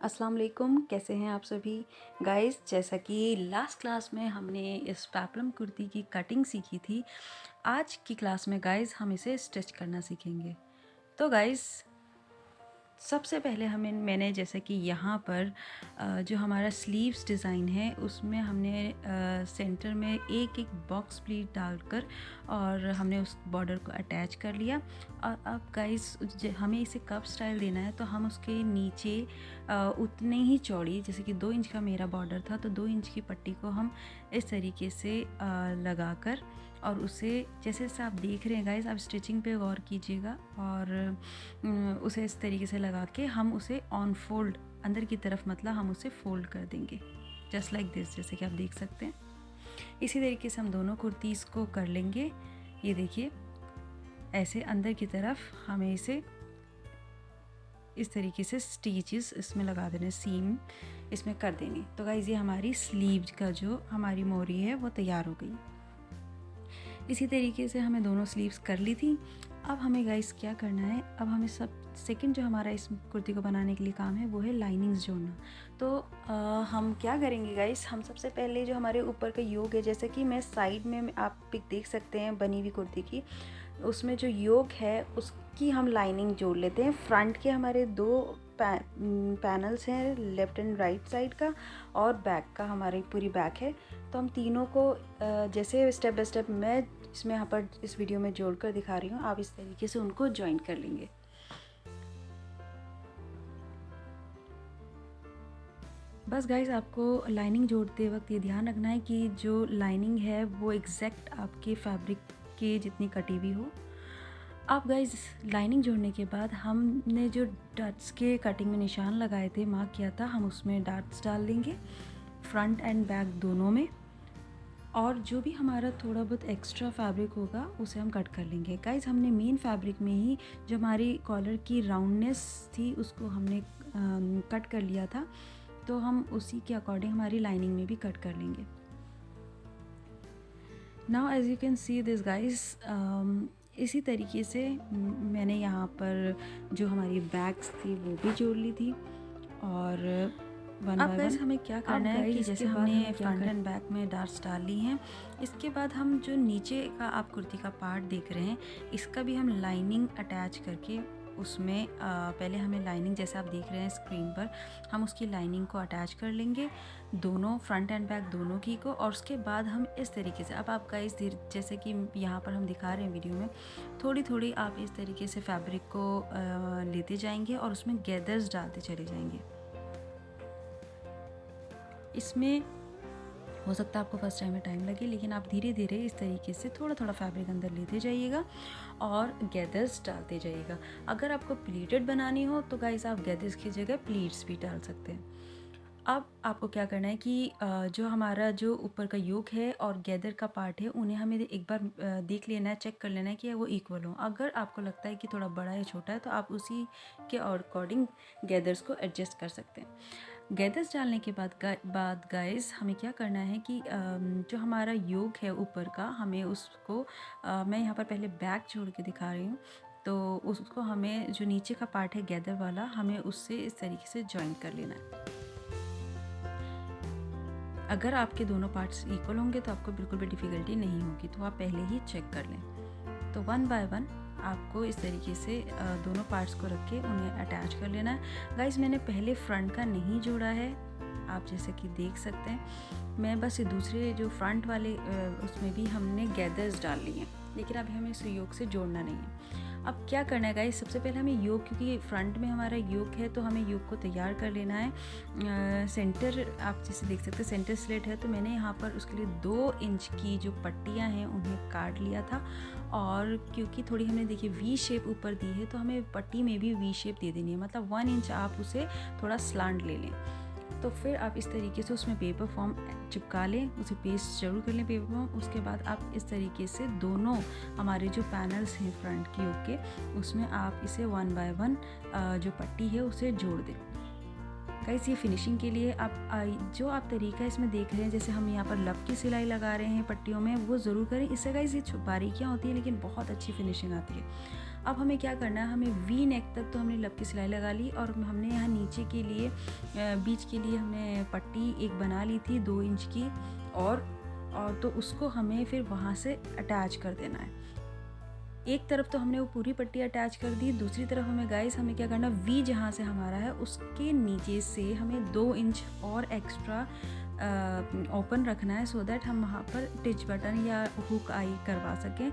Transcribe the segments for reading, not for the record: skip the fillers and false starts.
अस्सलाम वालेकुम, कैसे हैं आप सभी गाइस। जैसा कि लास्ट क्लास में हमने इस पेप्लम कुर्ती की कटिंग सीखी थी, आज की क्लास में गाइस हम इसे स्टिच करना सीखेंगे। तो गाइस सबसे पहले मैंने जैसे कि यहाँ पर जो हमारा स्लीव्स डिज़ाइन है उसमें हमने सेंटर में एक एक बॉक्स प्लीट डालकर और हमने उस बॉर्डर को अटैच कर लिया। और अब गाइस हमें इसे कप स्टाइल देना है, तो हम उसके नीचे उतने ही चौड़ी, जैसे कि 2 इंच का मेरा बॉर्डर था तो 2 इंच की पट्टी को हम इस तरीके से लगाकर और उसे जैसे जैसे आप देख रहे हैं गाइस, आप स्टिचिंग पे गौर कीजिएगा और उसे इस तरीके से लगा के हम उसे ऑन फोल्ड अंदर की तरफ, मतलब हम उसे फोल्ड कर देंगे जस्ट लाइक दिस, जैसे कि आप देख सकते हैं। इसी तरीके से हम दोनों कुर्तीज़ को कर लेंगे। ये देखिए, ऐसे अंदर की तरफ हमें इसे इस तरीके से स्टिचेस इसमें लगा देने, सीम इसमें कर देंगे। तो गाइस ये हमारी स्लीव का जो हमारी मोरी है वो तैयार हो गई। इसी तरीके से हमें दोनों स्लीव्स कर ली थी। अब हमें गाइस क्या करना है, अब हमें सेकंड जो हमारा इस कुर्ती को बनाने के लिए काम है वो है लाइनिंग्स जोड़ना। तो हम क्या करेंगे गाइस, हम सबसे पहले जो हमारे ऊपर का योक है, जैसे कि मैं साइड में आप पिक देख सकते हैं बनी हुई कुर्ती की, उसमें जो योक है उसकी हम लाइनिंग जोड़ लेते हैं। फ्रंट के हमारे दो पैनल्स हैं, लेफ़्ट एंड राइट साइड का, और बैक का हमारी पूरी बैक है। तो हम तीनों को जैसे स्टेप बाय स्टेप मैं इसमें यहाँ पर इस वीडियो में जोड़ कर दिखा रही हूँ, आप इस तरीके से उनको ज्वाइन कर लेंगे। बस गाइस, आपको लाइनिंग जोड़ते वक्त ये ध्यान रखना है कि जो लाइनिंग है वो एग्जैक्ट आपके फैब्रिक के जितनी कटी हुई हो। अब गाइस लाइनिंग जोड़ने के बाद हमने जो डट्स के कटिंग में निशान लगाए थे, मार्क किया था, हम उसमें डट्स डाल देंगे फ्रंट एंड बैक दोनों में। और जो भी हमारा थोड़ा बहुत एक्स्ट्रा फैब्रिक होगा उसे हम कट कर लेंगे। गाइस हमने मेन फैब्रिक में ही जो हमारी कॉलर की राउंडनेस थी उसको हमने कट कर लिया था, तो हम उसी के अकॉर्डिंग हमारी लाइनिंग में भी कट कर लेंगे। Now as you can see this guys, इसी तरीके से मैंने यहाँ पर जो हमारी बैग्स थी वो भी जोड़ ली थी। और अब गाइस हमें क्या करना है कि जैसे हमने फ्रंट एंड बैक में डार्ट्स डाल ली हैं, इसके बाद हम जो नीचे का आप कुर्ती का पार्ट देख रहे हैं इसका भी हम लाइनिंग अटैच करके उसमें पहले हमें लाइनिंग, जैसे आप देख रहे हैं स्क्रीन पर, हम उसकी लाइनिंग को अटैच कर लेंगे दोनों फ्रंट एंड बैक दोनों की को। और उसके बाद हम इस तरीके से, अब आप गाइस जैसे कि यहाँ पर हम दिखा रहे हैं वीडियो में, थोड़ी थोड़ी आप इस तरीके से फैब्रिक को लेते जाएंगे और उसमें गैदर्स डालते चले जाएंगे। इसमें हो सकता है आपको फर्स्ट टाइम में टाइम लगे, लेकिन आप धीरे धीरे इस तरीके से थोड़ा थोड़ा फैब्रिक अंदर लेते जाइएगा और गैदर्स डालते जाइएगा। अगर आपको प्लीटेड बनानी हो तो गाइस आप गैदर्स की जगह प्लीट्स भी डाल सकते हैं। अब आपको क्या करना है कि जो हमारा जो ऊपर का योक है और गैदर का पार्ट है उन्हें हमें एक बार देख लेना है, चेक कर लेना है कि वो इक्वल हो। अगर आपको लगता है कि थोड़ा बड़ा या छोटा है तो आप उसी के अकॉर्डिंग गैदर्स को एडजस्ट कर सकते हैं। गैदर्स डालने के बाद गाइस हमें क्या करना है कि जो हमारा योक है ऊपर का, हमें उसको मैं यहाँ पर पहले बैक छोड़ के दिखा रही हूँ, तो उसको हमें जो नीचे का पार्ट है गैदर वाला, हमें उससे इस तरीके से जॉइन कर लेना है। अगर आपके दोनों पार्ट्स इक्वल होंगे तो आपको बिल्कुल भी डिफ़िकल्टी नहीं होगी, तो आप पहले ही चेक कर लें। तो वन बाय वन आपको इस तरीके से दोनों पार्ट्स को रख के उन्हें अटैच कर लेना है। गाइस मैंने पहले फ्रंट का नहीं जोड़ा है, आप जैसे कि देख सकते हैं। मैं बस दूसरे जो फ्रंट वाले उसमें भी हमने गैदर्स डाल ली हैं, लेकिन अभी हमें इस योक से जोड़ना नहीं है। अब क्या करना है गाइस, सबसे पहले हमें योक, क्योंकि फ्रंट में हमारा योक है तो हमें योक को तैयार कर लेना है। सेंटर आप जैसे देख सकते हैं सेंटर स्लिट है, तो मैंने यहाँ पर उसके लिए 2 इंच की जो पट्टियाँ हैं उन्हें काट लिया था। और क्योंकि थोड़ी हमने देखिए वी शेप ऊपर दी है तो हमें पट्टी में भी वी शेप दे देनी है, मतलब 1 इंच आप उसे थोड़ा स्लांट ले लें। तो फिर आप इस तरीके से उसमें पेपर फॉर्म चिपका लें, उसे पेस्ट जरूर कर लें पेपर फॉर्म। उसके बाद आप इस तरीके से दोनों हमारे जो पैनल्स हैं फ्रंट की योक के, उसमें आप इसे 1 बाय 1 जो पट्टी है उसे जोड़ दें। गाइस ये फिनिशिंग के लिए आप जो आप तरीका इसमें देख रहे हैं, जैसे हम यहाँ पर लब की सिलाई लगा रहे हैं पट्टियों में, वो ज़रूर करें। इससे गाइस ये बारीकियाँ होती हैं लेकिन बहुत अच्छी फिनिशिंग आती है। अब हमें क्या करना है, हमें वी नेक तक तो हमने लब की सिलाई लगा ली और हमने यहाँ नीचे के लिए बीच के लिए हमने पट्टी एक बना ली थी 2 इंच की, और तो उसको हमें फिर वहाँ से अटैच कर देना है। एक तरफ तो हमने वो पूरी पट्टी अटैच कर दी, दूसरी तरफ हमें गाइस हमें क्या करना, वी जहाँ से हमारा है उसके नीचे से हमें 2 इंच और एक्स्ट्रा ओपन रखना है, सो दैट हम वहाँ पर टिच बटन या हुक आई करवा सकें।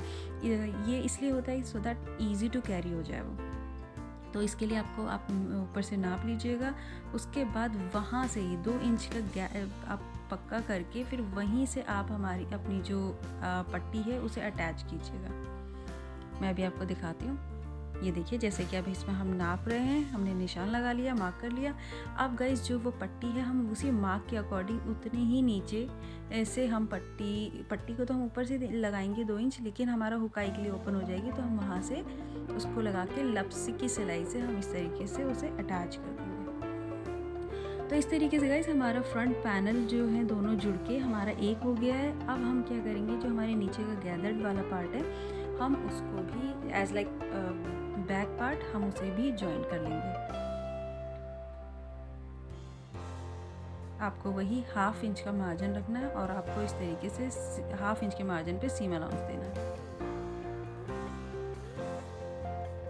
ये इसलिए होता है so that easy to carry हो जाए वो। तो इसके लिए आपको आप ऊपर से नाप लीजिएगा, उसके बाद वहाँ से ही 2 इंच का आप पक्का करके फिर वहीं से आप हमारी अपनी जो पट्टी है उसे अटैच कीजिएगा। मैं अभी आपको दिखाती हूँ। ये देखिए, जैसे कि अब इसमें हम नाप रहे हैं, हमने निशान लगा लिया, मार्क कर लिया। अब गाइस जो वो पट्टी है हम उसी मार्क के अकॉर्डिंग उतने ही नीचे ऐसे हम पट्टी को तो हम ऊपर से लगाएंगे 2 इंच, लेकिन हमारा हुकाई के लिए ओपन हो जाएगी, तो हम वहाँ से उसको लगा के लप्स की सिलाई से हम इस तरीके से उसे अटैच कर देंगे। तो इस तरीके से गाइस हमारा फ्रंट पैनल जो है दोनों जुड़ के हमारा एक हो गया है। अब हम क्या करेंगे, जो हमारे नीचे का गैदर्ड वाला पार्ट है हम उसको भी एज लाइक बैक पार्ट हम उसे भी ज्वाइन कर लेंगे। आपको वही 1/2 इंच का मार्जिन रखना है और आपको इस तरीके से 1/2 इंच के मार्जिन पे सीम अलाउंस देना है।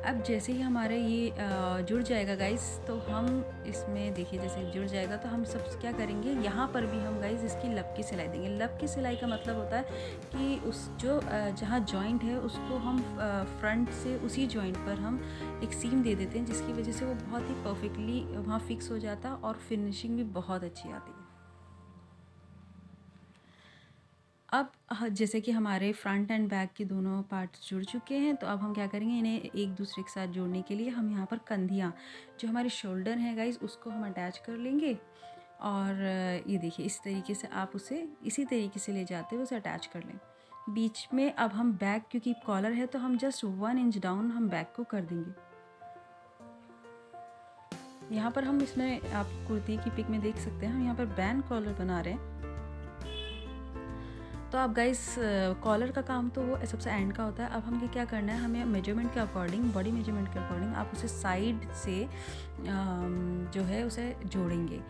अब जैसे ही हमारे ये जुड़ जाएगा गाइस, तो हम इसमें देखिए जैसे जुड़ जाएगा तो हम सब क्या करेंगे, यहाँ पर भी हम गाइस इसकी लब की सिलाई देंगे। लब की सिलाई का मतलब होता है कि उस जो जहाँ जॉइंट है उसको हम फ्रंट से उसी जॉइंट पर हम एक सीम दे देते हैं, जिसकी वजह से वो बहुत ही परफेक्टली वहाँ फिक्स हो जाता है और फिनिशिंग भी बहुत अच्छी आती है। अब जैसे कि हमारे फ्रंट एंड बैक के दोनों पार्ट्स जुड़ चुके हैं, तो अब हम क्या करेंगे, इन्हें एक दूसरे के साथ जोड़ने के लिए हम यहाँ पर कंधियाँ जो हमारे शोल्डर हैं गाइस उसको हम अटैच कर लेंगे। और ये देखिए इस तरीके से आप उसे इसी तरीके से ले जाते हुए उसे अटैच कर लें। बीच में अब हम बैक, क्योंकि कॉलर है तो हम जस्ट 1 इंच डाउन हम बैक को कर देंगे। यहाँ पर हम इसमें आप कुर्ती की पिक में देख सकते हैं, हम यहाँ पर बैंड कॉलर बना रहे हैं। तो आप गाइस कॉलर का काम तो वो सबसे एंड का होता है। अब हमें क्या करना है, हमें मेजरमेंट के अकॉर्डिंग, बॉडी मेजरमेंट के अकॉर्डिंग आप उसे साइड से जो है उसे जोड़ेंगे।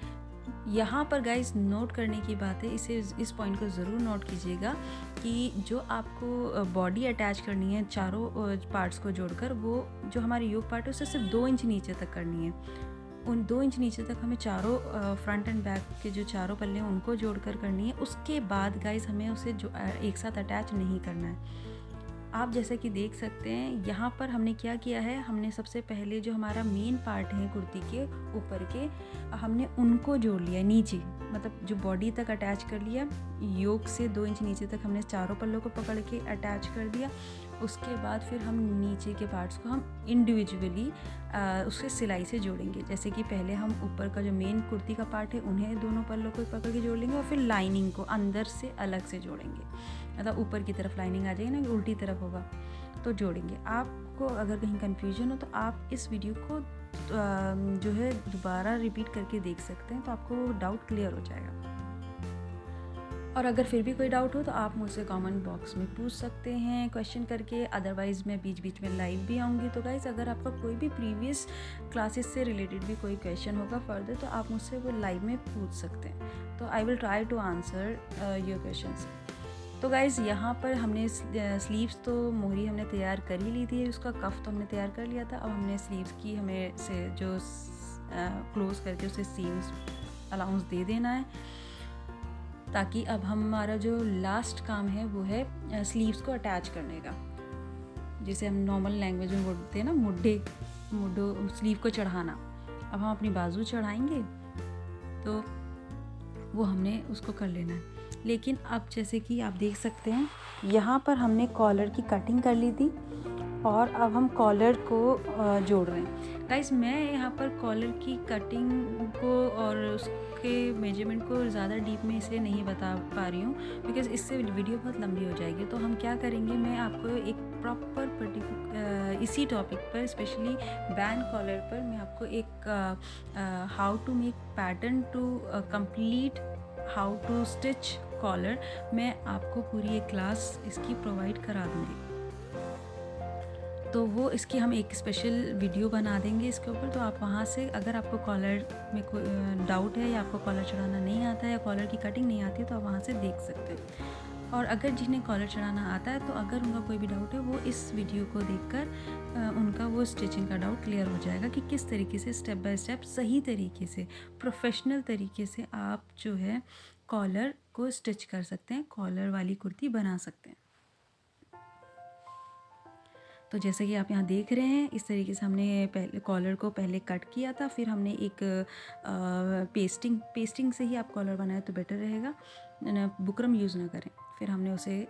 यहाँ पर गाइस नोट करने की बात है, इस पॉइंट को ज़रूर नोट कीजिएगा कि जो आपको बॉडी अटैच करनी है चारों पार्ट्स को जोड़कर, वो जो हमारी योक पार्ट है उसे सिर्फ 2 इंच नीचे तक करनी है। उन 2 इंच नीचे तक हमें चारों फ्रंट एंड बैक के जो चारों पल्ले हैं उनको जोड़कर करनी है। उसके बाद गाइस हमें उसे जो एक साथ अटैच नहीं करना है। आप जैसे कि देख सकते हैं यहाँ पर हमने क्या किया है, हमने सबसे पहले जो हमारा मेन पार्ट है कुर्ती के ऊपर के, हमने उनको जोड़ लिया नीचे, मतलब जो बॉडी तक अटैच कर लिया। योक से 2 इंच नीचे तक हमने चारों पल्लों को पकड़ के अटैच कर दिया। उसके बाद फिर हम नीचे के पार्ट्स को हम इंडिविजुअली उसके सिलाई से जोड़ेंगे। जैसे कि पहले हम ऊपर का जो मेन कुर्ती का पार्ट है उन्हें दोनों पल्लों को पकड़ के जोड़ लेंगे और फिर लाइनिंग को अंदर से अलग से जोड़ेंगे, मतलब ऊपर की तरफ लाइनिंग आ जाएगी ना, उल्टी तरफ होगा तो जोड़ेंगे। आपको अगर कहीं कन्फ्यूजन हो तो आप इस वीडियो को जो है दोबारा रिपीट करके देख सकते हैं, तो आपको डाउट क्लियर हो जाएगा। और अगर फिर भी कोई डाउट हो तो आप मुझसे कमेंट बॉक्स में पूछ सकते हैं क्वेश्चन करके, अदरवाइज़ मैं बीच बीच में लाइव भी आऊँगी। तो गाइज़ अगर आपका कोई भी प्रीवियस क्लासेस से रिलेटेड भी कोई क्वेश्चन होगा फर्दर, तो आप मुझसे वो लाइव में पूछ सकते हैं, तो I will try to answer your questions. तो गाइज़ यहाँ पर हमने स्लीव्स तो मोहरी हमने तैयार कर ही ली थी, उसका कफ तो हमने तैयार कर लिया था। अब हमने स्लीव्स की हमें से जो क्लोज करके उसे सीम्स अलाउंस दे देना है, ताकि अब हमारा जो लास्ट काम है वो है स्लीव्स को अटैच करने का, जिसे हम नॉर्मल लैंग्वेज में बोलते हैं ना मुड्ढो स्लीव को चढ़ाना। अब हम अपनी बाजू चढ़ाएंगे तो वो हमने उसको कर लेना है। लेकिन अब जैसे कि आप देख सकते हैं यहाँ पर हमने कॉलर की कटिंग कर ली थी और अब हम कॉलर को जोड़ रहे हैं। गाइस मैं यहाँ पर कॉलर की कटिंग को और उसके मेजरमेंट को ज़्यादा डीप में इसलिए नहीं बता पा रही हूँ, बिकॉज़ इससे वीडियो बहुत लंबी हो जाएगी। तो हम क्या करेंगे, मैं आपको एक प्रॉपर पर्टिकुलर इसी टॉपिक पर, स्पेशली बैंड कॉलर पर, मैं आपको एक how to make pattern to complete how to stitch collar, मैं आपको पूरी एक क्लास इसकी प्रोवाइड करा दूँगी। तो वो इसकी हम एक स्पेशल वीडियो बना देंगे इसके ऊपर। तो आप वहाँ से, अगर आपको कॉलर में कोई डाउट है या आपको कॉलर चढ़ाना नहीं आता है या कॉलर की कटिंग नहीं आती है, तो आप वहाँ से देख सकते हैं। और अगर जिन्हें कॉलर चढ़ाना आता है, तो अगर उनका कोई भी डाउट है, वो इस वीडियो को देखकर उनका वो स्टिचिंग का डाउट क्लियर हो जाएगा कि किस तरीके से स्टेप बाय स्टेप सही तरीके से प्रोफेशनल तरीके से आप जो है कॉलर को स्टिच कर सकते हैं, कॉलर वाली कुर्ती बना सकते हैं। तो जैसे कि आप यहाँ देख रहे हैं, इस तरीके से हमने पहले कॉलर को पहले कट किया था, फिर हमने एक पेस्टिंग से ही आप कॉलर बनाए तो बेटर रहेगा, बुकरम यूज़ ना करें। फिर हमने उसे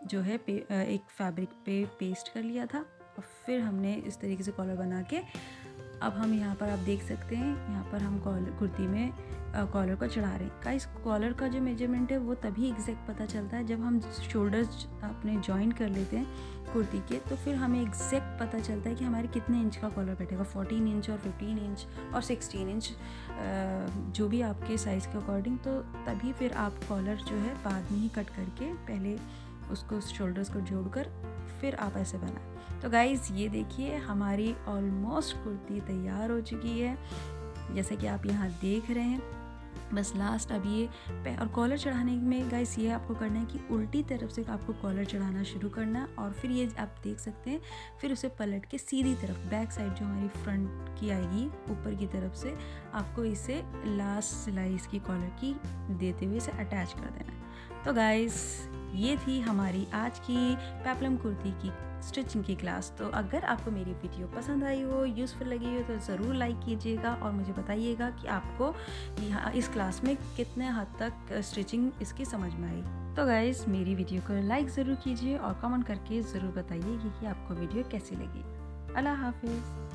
जो है एक फैब्रिक पे पेस्ट कर लिया था, और फिर हमने इस तरीके से कॉलर बना के, अब हम यहाँ पर आप देख सकते हैं, यहाँ पर हम कुर्ती में कॉलर को चढ़ा रहे हैं। गाइस, कॉलर का जो मेजरमेंट है वो तभी एग्जैक्ट पता चलता है जब हम शोल्डर्स अपने जॉइन कर लेते हैं कुर्ती के, तो फिर हमें एग्जैक्ट पता चलता है कि हमारे कितने इंच का कॉलर बैठेगा, 14 इंच और 15 इंच और 16 इंच, जो भी आपके साइज़ के अकॉर्डिंग। तो तभी फिर आप कॉलर जो है बाद में ही कट करके पहले उसको शोल्डर्स को जोड़कर फिर आप ऐसे बनाएं। तो गाइज़, ये देखिए हमारी ऑलमोस्ट कुर्ती तैयार हो चुकी है, जैसे कि आप यहाँ देख रहे हैं। बस लास्ट अब ये और कॉलर चढ़ाने में गाइस ये आपको करना है कि उल्टी तरफ से आपको कॉलर चढ़ाना शुरू करना, और फिर ये आप देख सकते हैं, फिर उसे पलट के सीधी तरफ बैक साइड जो हमारी फ्रंट की आएगी ऊपर की तरफ से, आपको इसे लास्ट सिलाई इसकी कॉलर की देते हुए इसे अटैच कर देना है। तो गाइस, ये थी हमारी आज की पेप्लम कुर्ती की स्टिचिंग की क्लास। तो अगर आपको मेरी वीडियो पसंद आई हो, यूज़फुल लगी हो, तो ज़रूर लाइक कीजिएगा और मुझे बताइएगा कि आपको यहाँ इस क्लास में कितने हद तक स्टिचिंग इसकी समझ में आई। तो गाइस, मेरी वीडियो को लाइक ज़रूर कीजिए और कमेंट करके ज़रूर बताइए कि आपको वीडियो कैसी लगी। अल्लाह हाफिज़।